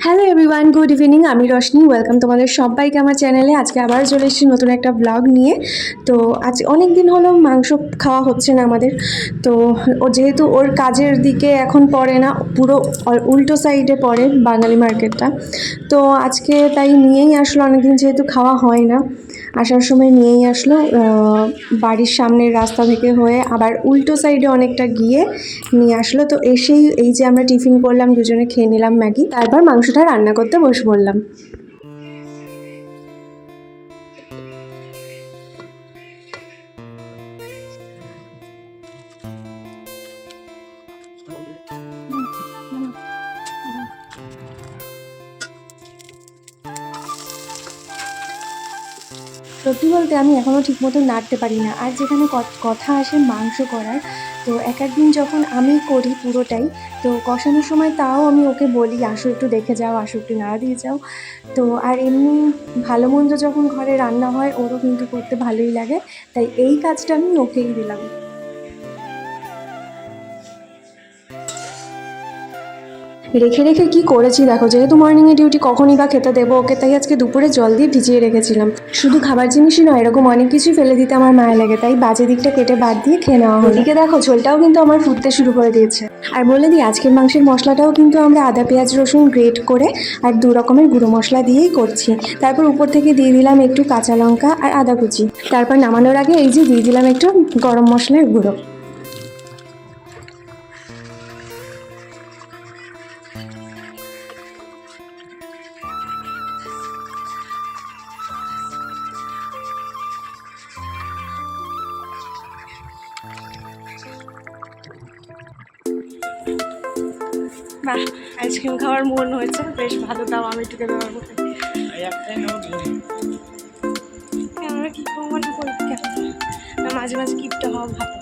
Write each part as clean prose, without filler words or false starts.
Hello everyone, good evening. আমি Roshni, welcome তোমাদের সবাইকে আমার চ্যানেলে। আজকে আবার চলে এসেছি নতুন একটা ব্লগ নিয়ে। তো আজ অনেক দিন হলো মাংস খাওয়া হচ্ছে না আমাদের। তো ও যেহেতু ওর কাজের দিকে এখন পড়ে না, পুরো উল্টো সাইডে পড়ে বাঙালি মার্কেটটা, তো আজকে তাই নিয়েই আসলো। অনেকদিন যেহেতু খাওয়া হয় না, আসার সময় নিয়েই আসলো। বাড়ির সামনের রাস্তা থেকে হয়ে আবার উল্টো সাইডে অনেকটা গিয়ে নিয়ে আসলো। তো এসেই এই যে আমরা টিফিন করলাম, দুজনে খেয়ে নিলাম ম্যাগি, তারপর মাংসটা রান্না করতে বসে পড়লাম। সত্যি বলতে আমি এখনও ঠিকমতো নাড়তে পারি না। আর যেখানে কথা আসে মাংস করার, তো এক একদিন যখন আমি করি পুরোটাই, তো কষানোর সময় তাও আমি ওকে বলি আসো একটু দেখে যাও, আসো একটু নাড়া দিয়ে যাও। তো আর এমনি ভালো মন্দ যখন ঘরে রান্না হয় ওরও কিন্তু করতে ভালোই লাগে, তাই এই কাজটা আমি ওকেই দিলাম। রেখে রেখে কি করেছি দেখো, যেহেতু মর্নিংয়ে ডিউটি, কখনই বা খেতে দেবো ওকে, তাই আজকে দুপুরে জল দিয়ে ভিজিয়ে রেখেছিলাম। শুধু খাবার জিনিসই নয়, এরকম অনেক কিছুই ফেলে দিতে আমার মায়া লাগে, তাই বাজে দিকটা কেটে বাদ দিয়ে খেয়ে নেওয়া হলো। এদিকে দেখো ঝোলটাও কিন্তু আমার ফুটতে শুরু করে দিয়েছে। আর বলে দিই, আজকের মাংসের মশলাটাও কিন্তু আমরা আদা পেঁয়াজ রসুন গ্রেট করে আর 2 রকমের গুঁড়ো মশলা দিয়েই করছি। তারপর উপর থেকে দিয়ে দিলাম একটু কাঁচা লঙ্কা আর আদা কুচি। তারপর নামানোর আগে এই যে দিয়ে দিলাম একটু গরম মশলার গুঁড়ো। বাহ, আইসক্রিম খাওয়ার মন হয়েছে, বেশ ভালো। দাও আমি একটু ব্যবহার করতে। আমরা কি মনে করি না, মাঝে মাঝে কিপটা হওয়া ভালো।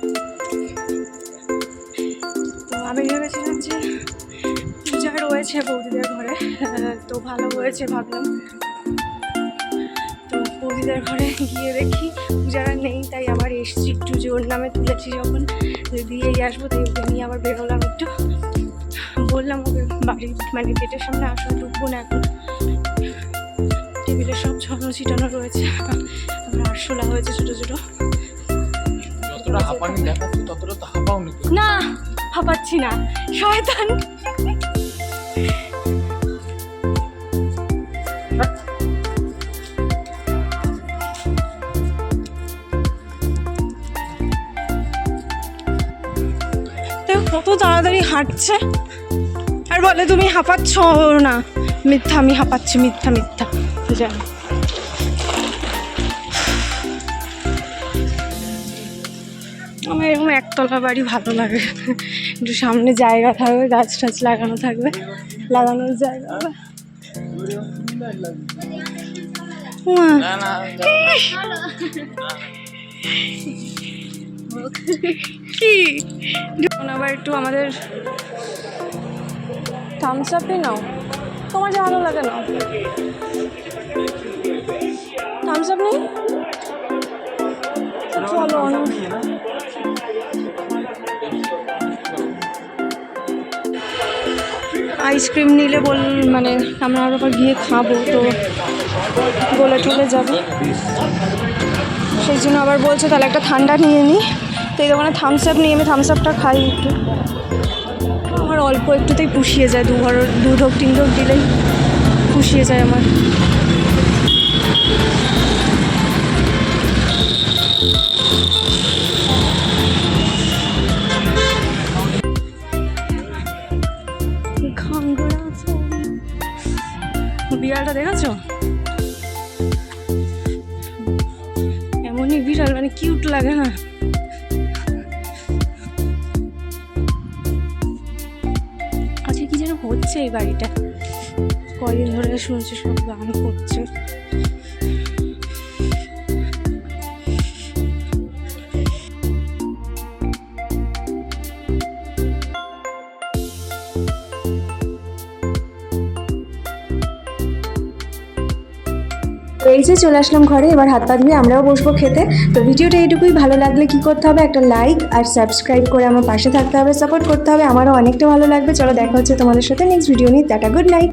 তো আমি ভেবেছিলাম যে পূজা রয়েছে বৌদিদের ঘরে, তো ভালো হয়েছে ভাবলাম। তো বৌদিদের ঘরে গিয়ে দেখি পূজারা নেই, তাই আবার এসছি একটু, জোর নামে তুলেছি যখন, দিয়েই আসবো, তাই ওকে নিয়ে আবার বেরোলাম একটু। বললাম ওকে বাড়ির মানে গেটের সামনে আসা, ঢুকবো না এখন, টেবিলে সব ছড়ানো ছিটানো রয়েছে, আমার আরশোলা হয়েছে ছোটো ছোটো। না, হাঁপাচ্ছি না, শয়তান। কত তাড়াতাড়ি হাঁটছে আর বলে তুমি হাঁপাচ্ছ না। মিথ্যা, আমি হাঁপাচ্ছি, মিথ্যা মিথ্যা। জান আমার এরকম একতলা বাড়ি ভালো লাগে, একটু সামনে জায়গা থাকবে, গাছ টাছ লাগানো থাকবে, লাগানোর জায়গা। কি আবার একটু আমাদের থামস আপই নাও, তোমার যা ভালো লাগে নাও। থামস আপ নেই, চলো। আইসক্রিম নিলে মানে আমরা আবার গিয়ে খাবো, তো বলে চলে যাবে, সেই জন্য আবার বলছে তাহলে একটা ঠান্ডা নিয়ে নিই। তো এই দোকানে থামস আপ নিয়ে আমি থামস আপটা খাই একটু। আমার অল্প একটুতেই পুষিয়ে যায়, 2 ঢোক 3 ঢোক দিলেই পুষিয়ে যায় আমার। বিড়ালটা দেখেছো? এমনই বিড়াল, মানে কিউট লাগে না? আজকে কি যেন হচ্ছে এই বাড়িটা, কদিন ধরে শুনছি সব গান করছে। এই যে চলে আসলাম ঘরে, এবার হাত পা ধুয়ে আমরাও বসবো খেতে। তো ভিডিওটা এইটুকুই, ভালো লাগলে কি করতে হবে, একটা লাইক আর সাবস্ক্রাইব করে আমার পাশে থাকতে হবে, সাপোর্ট করতে হবে, আমারও অনেকটা ভালো লাগবে। চলো দেখা হচ্ছে তোমাদের সাথে নেক্সট ভিডিও নিয়ে। Tata, good night.